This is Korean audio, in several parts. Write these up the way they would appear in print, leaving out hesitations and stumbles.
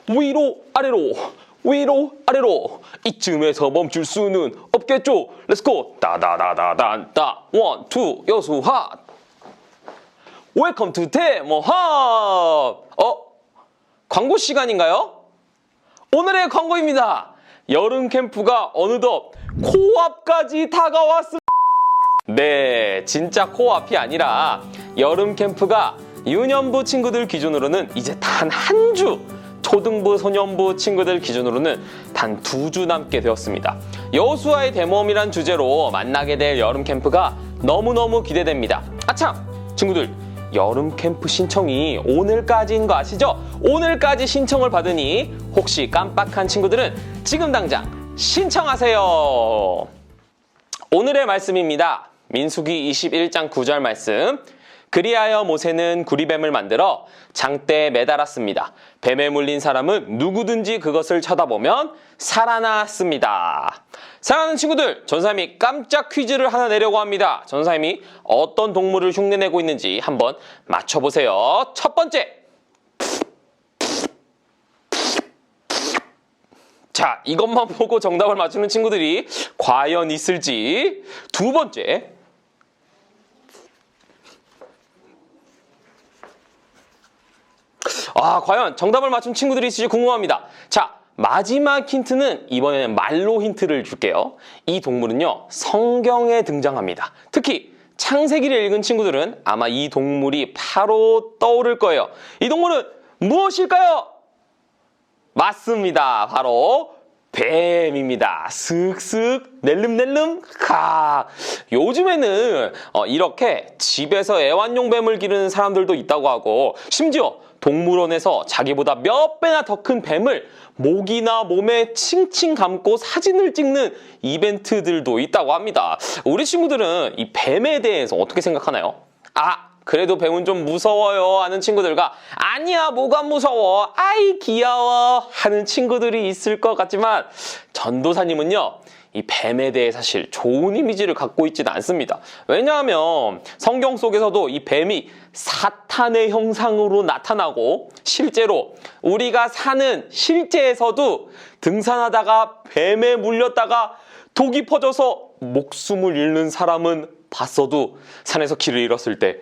위로 아래로 위로 아래로 이쯤에서 멈출 수는 없겠죠. 렛츠고 따다다다단따 원투 여수 핫 웰컴 투 데모 핫 광고 시간인가요? 오늘의 광고입니다. 여름 캠프가 어느덧 코앞까지 다가왔습니다. 네, 진짜 코앞이 아니라 여름 캠프가 유년부 친구들 기준으로는 이제 단 한 주, 초등부, 소년부 친구들 기준으로는 단 2주 남게 되었습니다. 여수와의 대모험이란 주제로 만나게 될 여름 캠프가 너무너무 기대됩니다. 아참! 친구들, 여름 캠프 신청이 오늘까지인 거 아시죠? 오늘까지 신청을 받으니 혹시 깜빡한 친구들은 지금 당장 신청하세요. 오늘의 말씀입니다. 민수기 21장 9절 말씀. 그리하여 모세는 구리뱀을 만들어 장대에 매달았습니다. 뱀에 물린 사람은 누구든지 그것을 쳐다보면 살아났습니다. 사랑하는 친구들, 전사님이 깜짝 퀴즈를 하나 내려고 합니다. 전사님이 어떤 동물을 흉내내고 있는지 한번 맞춰보세요. 첫 번째. 자, 이것만 보고 정답을 맞추는 친구들이 과연 있을지. 두 번째. 과연 정답을 맞춘 친구들이 있을지 궁금합니다. 자, 마지막 힌트는 이번에는 말로 힌트를 줄게요. 이 동물은요, 성경에 등장합니다. 특히 창세기를 읽은 친구들은 아마 이 동물이 바로 떠오를 거예요. 이 동물은 무엇일까요? 맞습니다. 바로 뱀입니다. 슥슥 낼름낼름 가. 요즘에는 이렇게 집에서 애완용 뱀을 기르는 사람들도 있다고 하고, 심지어 동물원에서 자기보다 몇 배나 더 큰 뱀을 목이나 몸에 칭칭 감고 사진을 찍는 이벤트들도 있다고 합니다. 우리 친구들은 이 뱀에 대해서 어떻게 생각하나요? 그래도 뱀은 좀 무서워요 하는 친구들과 아니야 뭐가 무서워 아이 귀여워 하는 친구들이 있을 것 같지만 전도사님은요, 이 뱀에 대해 사실 좋은 이미지를 갖고 있지는 않습니다. 왜냐하면 성경 속에서도 이 뱀이 사탄의 형상으로 나타나고, 실제로 우리가 사는 실제에서도 등산하다가 뱀에 물렸다가 독이 퍼져서 목숨을 잃는 사람은 봤어도 산에서 길을 잃었을 때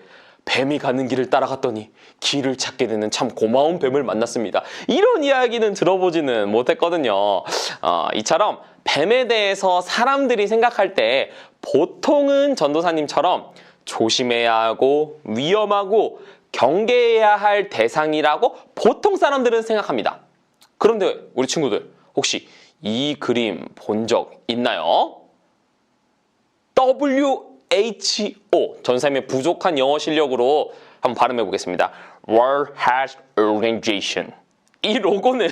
뱀이 가는 길을 따라갔더니 길을 찾게 되는 참 고마운 뱀을 만났습니다. 이런 이야기는 들어보지는 못했거든요. 이처럼 뱀에 대해서 사람들이 생각할 때 보통은 전도사님처럼 조심해야 하고 위험하고 경계해야 할 대상이라고 보통 사람들은 생각합니다. 그런데 우리 친구들 혹시 이 그림 본 적 있나요? WHO, 전사님의 부족한 영어 실력으로 한번 발음해 보겠습니다. World Health Organization. 이 로고는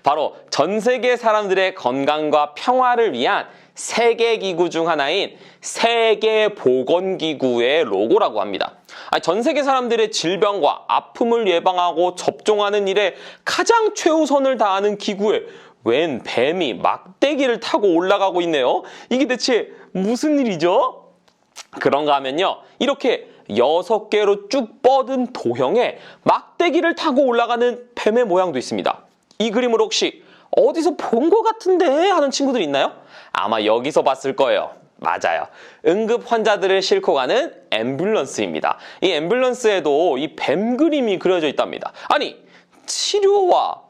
바로 전 세계 사람들의 건강과 평화를 위한 세계기구 중 하나인 세계보건기구의 로고라고 합니다. 전 세계 사람들의 질병과 아픔을 예방하고 접종하는 일에 가장 최우선을 다하는 기구에 웬 뱀이 막대기를 타고 올라가고 있네요. 이게 대체 무슨 일이죠? 그런가 하면요, 이렇게 6개로 쭉 뻗은 도형에 막대기를 타고 올라가는 뱀의 모양도 있습니다. 이 그림을 혹시 어디서 본 것 같은데 하는 친구들 있나요? 아마 여기서 봤을 거예요. 맞아요. 응급 환자들을 싣고 가는 앰뷸런스입니다. 이 앰뷸런스에도 이 뱀 그림이 그려져 있답니다. 아니, 치료와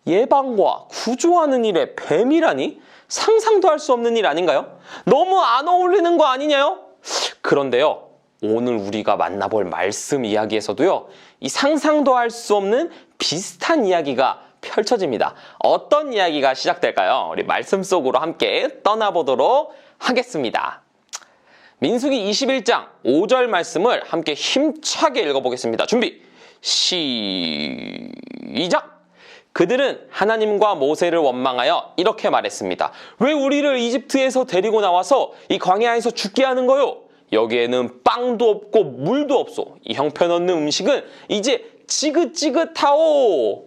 예방과 구조하는 일에 뱀이라니? 상상도 할 수 없는 일 아닌가요? 너무 안 어울리는 거 아니냐요? 그런데요, 오늘 우리가 만나볼 말씀 이야기에서도요, 이 상상도 할 수 없는 비슷한 이야기가 펼쳐집니다. 어떤 이야기가 시작될까요? 우리 말씀 속으로 함께 떠나보도록 하겠습니다. 민수기 21장 5절 말씀을 함께 힘차게 읽어보겠습니다. 준비, 시작! 그들은 하나님과 모세를 원망하여 이렇게 말했습니다. 왜 우리를 이집트에서 데리고 나와서 이 광야에서 죽게 하는 거요? 여기에는 빵도 없고 물도 없소. 이 형편없는 음식은 이제 지긋지긋하오.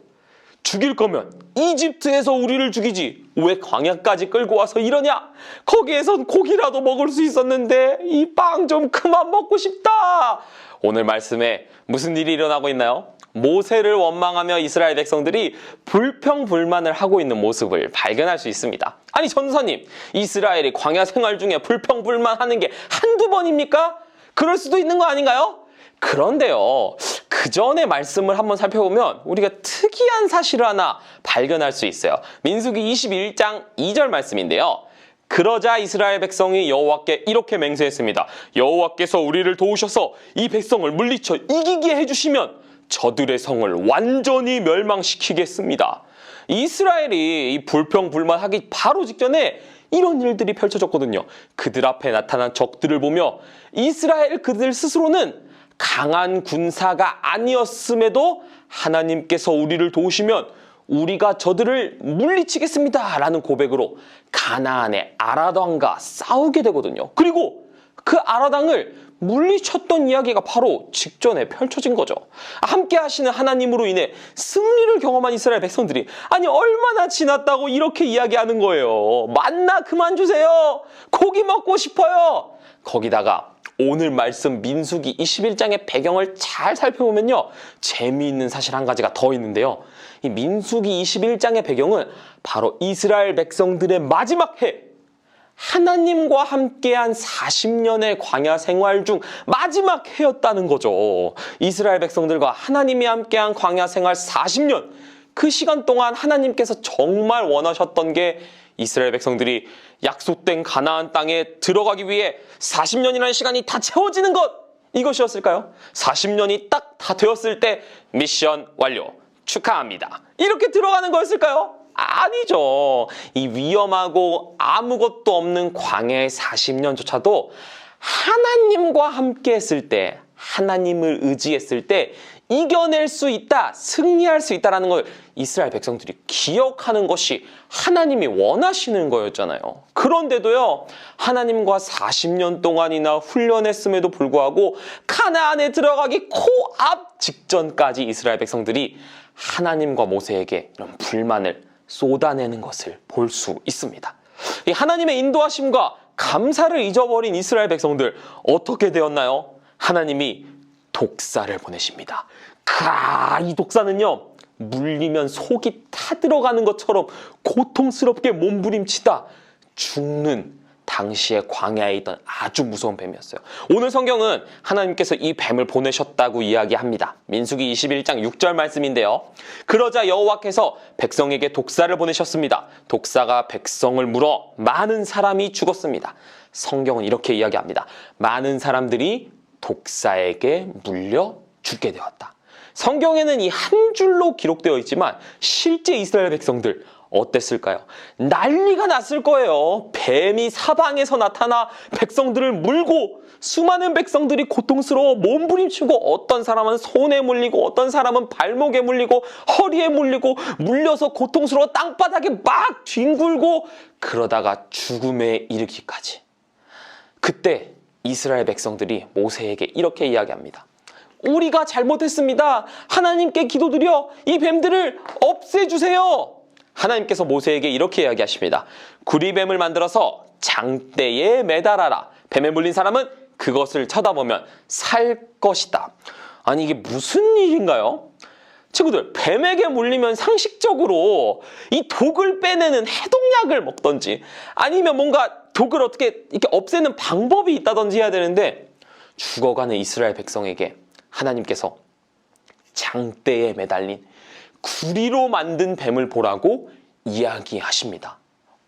죽일 거면 이집트에서 우리를 죽이지 왜 광야까지 끌고 와서 이러냐? 거기에선 고기라도 먹을 수 있었는데 이 빵 좀 그만 먹고 싶다. 오늘 말씀에 무슨 일이 일어나고 있나요? 모세를 원망하며 이스라엘 백성들이 불평불만을 하고 있는 모습을 발견할 수 있습니다. 아니 전도사님, 이스라엘이 광야 생활 중에 불평불만하는 게 한두 번입니까? 그럴 수도 있는 거 아닌가요? 그런데요, 그 전에 말씀을 한번 살펴보면 우리가 특이한 사실을 하나 발견할 수 있어요. 민수기 21장 2절 말씀인데요. 그러자 이스라엘 백성이 여호와께 이렇게 맹세했습니다. 여호와께서 우리를 도우셔서 이 백성을 물리쳐 이기게 해주시면 저들의 성을 완전히 멸망시키겠습니다. 이스라엘이 이 불평불만하기 바로 직전에 이런 일들이 펼쳐졌거든요. 그들 앞에 나타난 적들을 보며 이스라엘 그들 스스로는 강한 군사가 아니었음에도 하나님께서 우리를 도우시면 우리가 저들을 물리치겠습니다 라는 고백으로 가나안의 아라당과 싸우게 되거든요. 그리고 그 아라당을 물리쳤던 이야기가 바로 직전에 펼쳐진 거죠. 함께 하시는 하나님으로 인해 승리를 경험한 이스라엘 백성들이 아니 얼마나 지났다고 이렇게 이야기하는 거예요. 만나 그만 주세요. 고기 먹고 싶어요. 거기다가 오늘 말씀 민수기 21장의 배경을 잘 살펴보면요, 재미있는 사실 한 가지가 더 있는데요. 이 민수기 21장의 배경은 바로 이스라엘 백성들의 마지막 해, 하나님과 함께한 40년의 광야 생활 중 마지막 해였다는 거죠. 이스라엘 백성들과 하나님이 함께한 광야 생활 40년, 그 시간 동안 하나님께서 정말 원하셨던 게 이스라엘 백성들이 약속된 가나안 땅에 들어가기 위해 40년이라는 시간이 다 채워지는 것, 이것이었을까요? 40년이 딱 다 되었을 때 미션 완료, 축하합니다, 이렇게 들어가는 거였을까요? 아니죠. 이 위험하고 아무것도 없는 광야의 40년조차도 하나님과 함께 했을 때, 하나님을 의지했을 때 이겨낼 수 있다, 승리할 수 있다는 걸 이스라엘 백성들이 기억하는 것이 하나님이 원하시는 거였잖아요. 그런데도요, 하나님과 40년 동안이나 훈련했음에도 불구하고 가나안에 들어가기 코앞 직전까지 이스라엘 백성들이 하나님과 모세에게 이런 불만을 쏟아내는 것을 볼 수 있습니다. 이 하나님의 인도하심과 감사를 잊어버린 이스라엘 백성들, 어떻게 되었나요? 하나님이 독사를 보내십니다. 이 독사는요, 물리면 속이 타들어가는 것처럼 고통스럽게 몸부림치다 죽는 당시의 광야에 있던 아주 무서운 뱀이었어요. 오늘 성경은 하나님께서 이 뱀을 보내셨다고 이야기합니다. 민수기 21장 6절 말씀인데요. 그러자 여호와께서 백성에게 독사를 보내셨습니다. 독사가 백성을 물어 많은 사람이 죽었습니다. 성경은 이렇게 이야기합니다. 많은 사람들이 독사에게 물려 죽게 되었다. 성경에는 이 한 줄로 기록되어 있지만 실제 이스라엘 백성들 어땠을까요? 난리가 났을 거예요. 뱀이 사방에서 나타나 백성들을 물고 수많은 백성들이 고통스러워 몸부림치고, 어떤 사람은 손에 물리고 어떤 사람은 발목에 물리고 허리에 물리고, 물려서 고통스러워 땅바닥에 막 뒹굴고, 그러다가 죽음에 이르기까지. 그때 이스라엘 백성들이 모세에게 이렇게 이야기합니다. 우리가 잘못했습니다. 하나님께 기도드려 이 뱀들을 없애주세요. 하나님께서 모세에게 이렇게 이야기하십니다. 구리뱀을 만들어서 장대에 매달아라. 뱀에 물린 사람은 그것을 쳐다보면 살 것이다. 아니 이게 무슨 일인가요? 친구들, 뱀에게 물리면 상식적으로 이 독을 빼내는 해독약을 먹던지 아니면 뭔가 독을 어떻게 이렇게 없애는 방법이 있다든지 해야 되는데, 죽어가는 이스라엘 백성에게 하나님께서 장대에 매달린 구리로 만든 뱀을 보라고 이야기하십니다.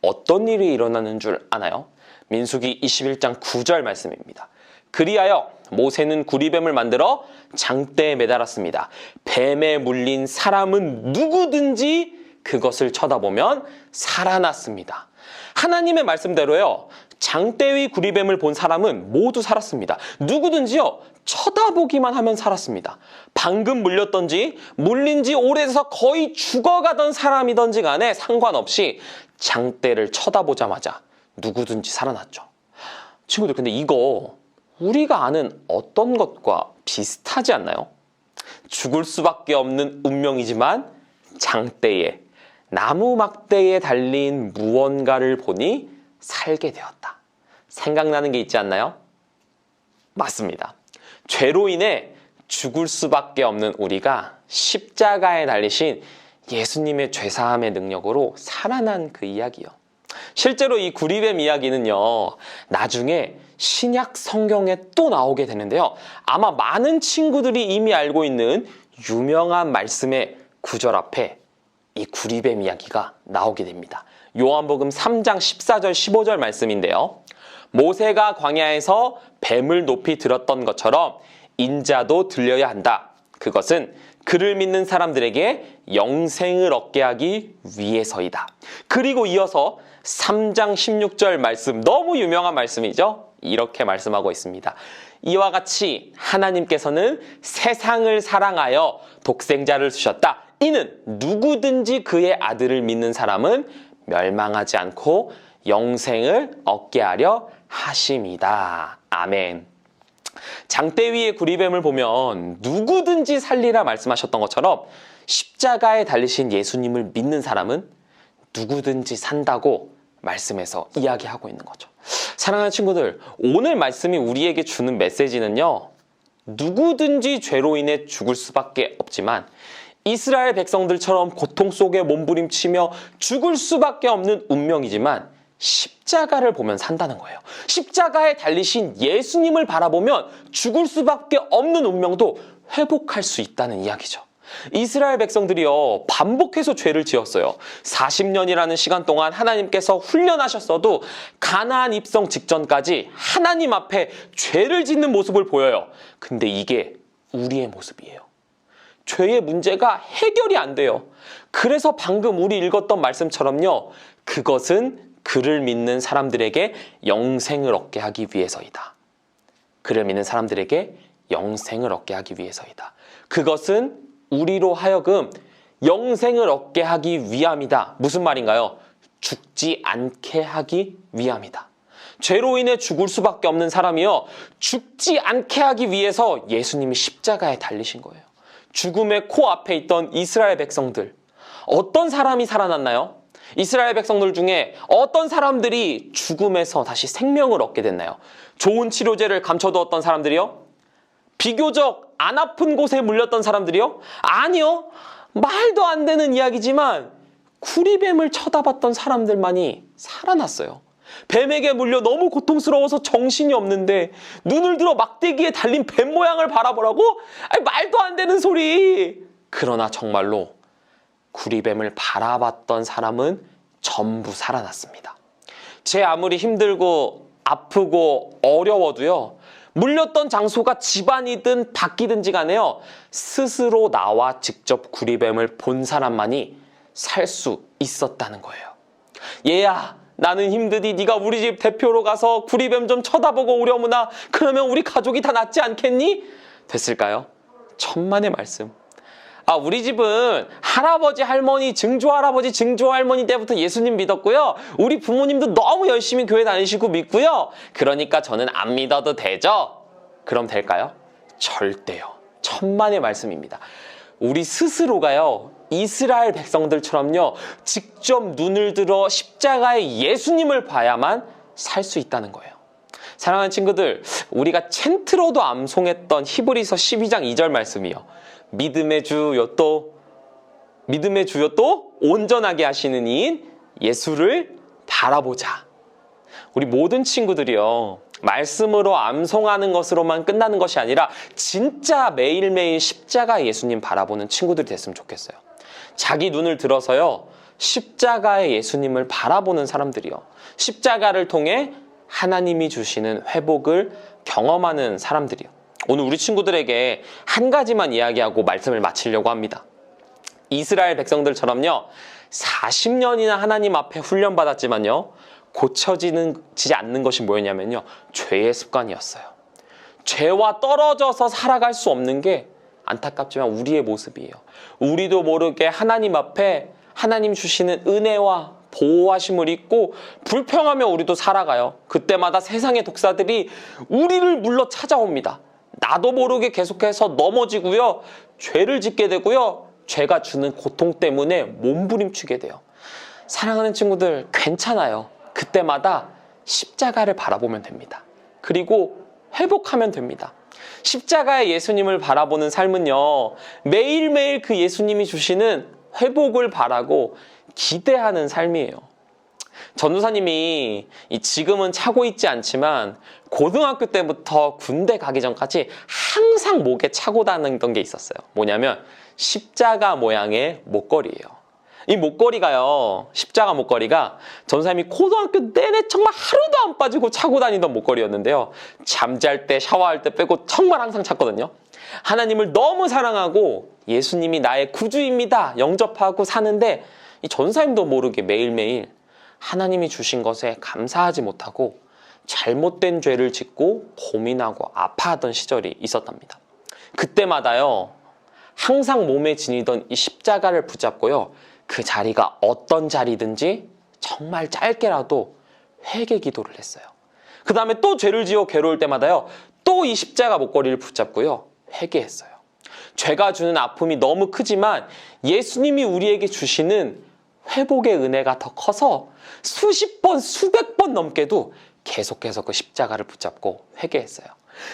어떤 일이 일어나는 줄 아나요? 민수기 21장 9절 말씀입니다. 그리하여 모세는 구리뱀을 만들어 장대에 매달았습니다. 뱀에 물린 사람은 누구든지 그것을 쳐다보면 살아났습니다. 하나님의 말씀대로요, 장대 위 구리뱀을 본 사람은 모두 살았습니다. 누구든지요, 쳐다보기만 하면 살았습니다. 방금 물렸던지 물린 지 오래돼서 거의 죽어가던 사람이던지 간에 상관없이 장대를 쳐다보자마자 누구든지 살아났죠. 친구들, 근데 이거 우리가 아는 어떤 것과 비슷하지 않나요? 죽을 수밖에 없는 운명이지만 장대에, 나무 막대에 달린 무언가를 보니 살게 되었다. 생각나는 게 있지 않나요? 맞습니다. 죄로 인해 죽을 수밖에 없는 우리가 십자가에 달리신 예수님의 죄사함의 능력으로 살아난 그 이야기요. 실제로 이 구리뱀 이야기는요, 나중에 신약 성경에 또 나오게 되는데요. 아마 많은 친구들이 이미 알고 있는 유명한 말씀의 구절 앞에 이 구리뱀 이야기가 나오게 됩니다. 요한복음 3장 14절 15절 말씀인데요. 모세가 광야에서 뱀을 높이 들었던 것처럼 인자도 들려야 한다. 그것은 그를 믿는 사람들에게 영생을 얻게 하기 위해서이다. 그리고 이어서 3장 16절 말씀, 너무 유명한 말씀이죠. 이렇게 말씀하고 있습니다. 이와 같이 하나님께서는 세상을 사랑하여 독생자를 주셨다. 이는 누구든지 그의 아들을 믿는 사람은 멸망하지 않고 영생을 얻게 하려 하심이다. 아멘. 장대 위의 구리뱀을 보면 누구든지 살리라 말씀하셨던 것처럼 십자가에 달리신 예수님을 믿는 사람은 누구든지 산다고 말씀에서 이야기하고 있는 거죠. 사랑하는 친구들, 오늘 말씀이 우리에게 주는 메시지는요, 누구든지 죄로 인해 죽을 수밖에 없지만 이스라엘 백성들처럼 고통 속에 몸부림치며 죽을 수밖에 없는 운명이지만 십자가를 보면 산다는 거예요. 십자가에 달리신 예수님을 바라보면 죽을 수밖에 없는 운명도 회복할 수 있다는 이야기죠. 이스라엘 백성들이요, 반복해서 죄를 지었어요. 40년이라는 시간 동안 하나님께서 훈련하셨어도 가나안 입성 직전까지 하나님 앞에 죄를 짓는 모습을 보여요. 근데 이게 우리의 모습이에요. 죄의 문제가 해결이 안 돼요. 그래서 방금 우리 읽었던 말씀처럼요, 그것은 그를 믿는 사람들에게 영생을 얻게 하기 위해서이다. 그를 믿는 사람들에게 영생을 얻게 하기 위해서이다. 그것은 우리로 하여금 영생을 얻게 하기 위함이다. 무슨 말인가요? 죽지 않게 하기 위함이다. 죄로 인해 죽을 수밖에 없는 사람이요, 죽지 않게 하기 위해서 예수님이 십자가에 달리신 거예요. 죽음의 코앞에 있던 이스라엘 백성들, 어떤 사람이 살아났나요? 이스라엘 백성들 중에 어떤 사람들이 죽음에서 다시 생명을 얻게 됐나요? 좋은 치료제를 감춰두었던 사람들이요? 비교적 안 아픈 곳에 물렸던 사람들이요? 아니요. 말도 안 되는 이야기지만 구리뱀을 쳐다봤던 사람들만이 살아났어요. 뱀에게 물려 너무 고통스러워서 정신이 없는데 눈을 들어 막대기에 달린 뱀 모양을 바라보라고? 아니, 말도 안 되는 소리. 그러나 정말로 구리뱀을 바라봤던 사람은 전부 살아났습니다. 제 아무리 힘들고 아프고 어려워도요, 물렸던 장소가 집안이든 밖이든지 간에요, 스스로 나와 직접 구리뱀을 본 사람만이 살 수 있었다는 거예요. 얘야, 나는 힘드니 네가 우리 집 대표로 가서 구리뱀 좀 쳐다보고 오려무나. 그러면 우리 가족이 다 낫지 않겠니? 됐을까요? 천만의 말씀. 우리 집은 할아버지, 할머니, 증조할아버지, 증조할머니 때부터 예수님 믿었고요. 우리 부모님도 너무 열심히 교회 다니시고 믿고요. 그러니까 저는 안 믿어도 되죠? 그럼 될까요? 절대요. 천만의 말씀입니다. 우리 스스로가요, 이스라엘 백성들처럼요, 직접 눈을 들어 십자가의 예수님을 봐야만 살 수 있다는 거예요. 사랑하는 친구들, 우리가 챈트로도 암송했던 히브리서 12장 2절 말씀이요, 믿음의 주요 또 온전하게 하시는 이인 예수를 바라보자. 우리 모든 친구들이요, 말씀으로 암송하는 것으로만 끝나는 것이 아니라 진짜 매일매일 십자가 예수님 바라보는 친구들이 됐으면 좋겠어요. 자기 눈을 들어서요, 십자가의 예수님을 바라보는 사람들이요, 십자가를 통해 하나님이 주시는 회복을 경험하는 사람들이요. 오늘 우리 친구들에게 한 가지만 이야기하고 말씀을 마치려고 합니다. 이스라엘 백성들처럼요, 40년이나 하나님 앞에 훈련받았지만요, 고쳐지지 않는 것이 뭐였냐면요, 죄의 습관이었어요. 죄와 떨어져서 살아갈 수 없는 게 안타깝지만 우리의 모습이에요. 우리도 모르게 하나님 앞에 하나님 주시는 은혜와 보호하심을 잊고 불평하며 우리도 살아가요. 그때마다 세상의 독사들이 우리를 물러 찾아옵니다. 나도 모르게 계속해서 넘어지고요, 죄를 짓게 되고요, 죄가 주는 고통 때문에 몸부림치게 돼요. 사랑하는 친구들, 괜찮아요. 그때마다 십자가를 바라보면 됩니다. 그리고 회복하면 됩니다. 십자가의 예수님을 바라보는 삶은요, 매일매일 그 예수님이 주시는 회복을 바라고 기대하는 삶이에요. 전도사님이 지금은 차고 있지 않지만 고등학교 때부터 군대 가기 전까지 항상 목에 차고 다니던 게 있었어요. 뭐냐면 십자가 모양의 목걸이에요. 이 목걸이가요, 십자가 목걸이가 전도사님이 고등학교 내내 정말 하루도 안 빠지고 차고 다니던 목걸이였는데요. 잠잘 때, 샤워할 때 빼고 정말 항상 찼거든요. 하나님을 너무 사랑하고 예수님이 나의 구주입니다 영접하고 사는데, 이 전도사님도 모르게 매일매일 하나님이 주신 것에 감사하지 못하고 잘못된 죄를 짓고 고민하고 아파하던 시절이 있었답니다. 그때마다요, 항상 몸에 지니던 이 십자가를 붙잡고요, 그 자리가 어떤 자리든지 정말 짧게라도 회개 기도를 했어요. 그 다음에 또 죄를 지어 괴로울 때마다요, 또 이 십자가 목걸이를 붙잡고요, 회개했어요. 죄가 주는 아픔이 너무 크지만 예수님이 우리에게 주시는 회복의 은혜가 더 커서 수십 번, 수백 번 넘게도 계속해서 그 십자가를 붙잡고 회개했어요.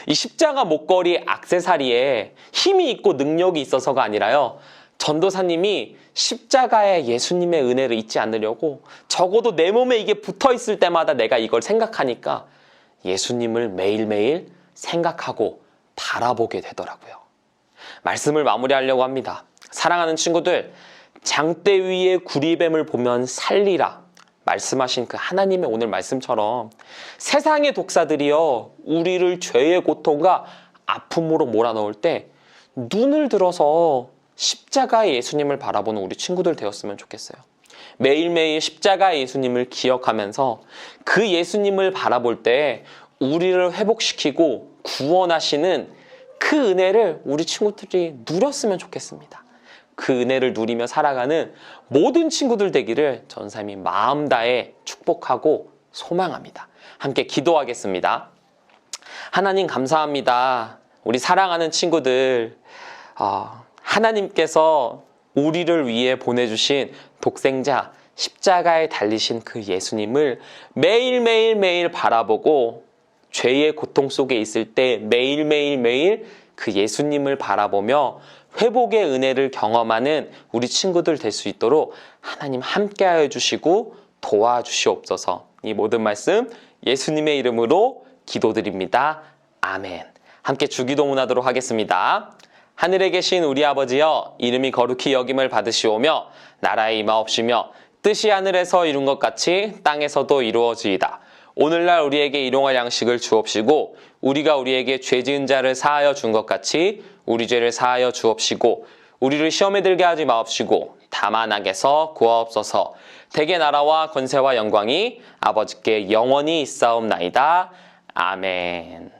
이 십자가 목걸이 액세서리에 힘이 있고 능력이 있어서가 아니라요, 전도사님이 십자가의 예수님의 은혜를 잊지 않으려고 적어도 내 몸에 이게 붙어 있을 때마다 내가 이걸 생각하니까 예수님을 매일매일 생각하고 바라보게 되더라고요. 말씀을 마무리하려고 합니다. 사랑하는 친구들, 장대 위에 구리뱀을 보면 살리라 말씀하신 그 하나님의 오늘 말씀처럼 세상의 독사들이요, 우리를 죄의 고통과 아픔으로 몰아넣을 때 눈을 들어서 십자가의 예수님을 바라보는 우리 친구들 되었으면 좋겠어요. 매일매일 십자가의 예수님을 기억하면서 그 예수님을 바라볼 때 우리를 회복시키고 구원하시는 그 은혜를 우리 친구들이 누렸으면 좋겠습니다. 그 은혜를 누리며 살아가는 모든 친구들 되기를 전사님이 마음 다해 축복하고 소망합니다. 함께 기도하겠습니다. 하나님 감사합니다. 우리 사랑하는 친구들, 하나님께서 우리를 위해 보내주신 독생자 십자가에 달리신 그 예수님을 매일매일 바라보고 죄의 고통 속에 있을 때 매일 그 예수님을 바라보며 회복의 은혜를 경험하는 우리 친구들 될 수 있도록 하나님 함께하여 주시고 도와주시옵소서. 이 모든 말씀 예수님의 이름으로 기도드립니다. 아멘. 함께 주기도문하도록 하겠습니다. 하늘에 계신 우리 아버지여, 이름이 거룩히 여김을 받으시오며 나라에 임하옵시며 뜻이 하늘에서 이룬 것 같이 땅에서도 이루어지이다. 오늘날 우리에게 일용할 양식을 주옵시고 우리가 우리에게 죄 지은 자를 사하여 준 것 같이 우리 죄를 사하여 주옵시고 우리를 시험에 들게 하지 마옵시고 다만 악에서 구하옵소서. 대개 나라와 권세와 영광이 아버지께 영원히 있사옵나이다. 아멘.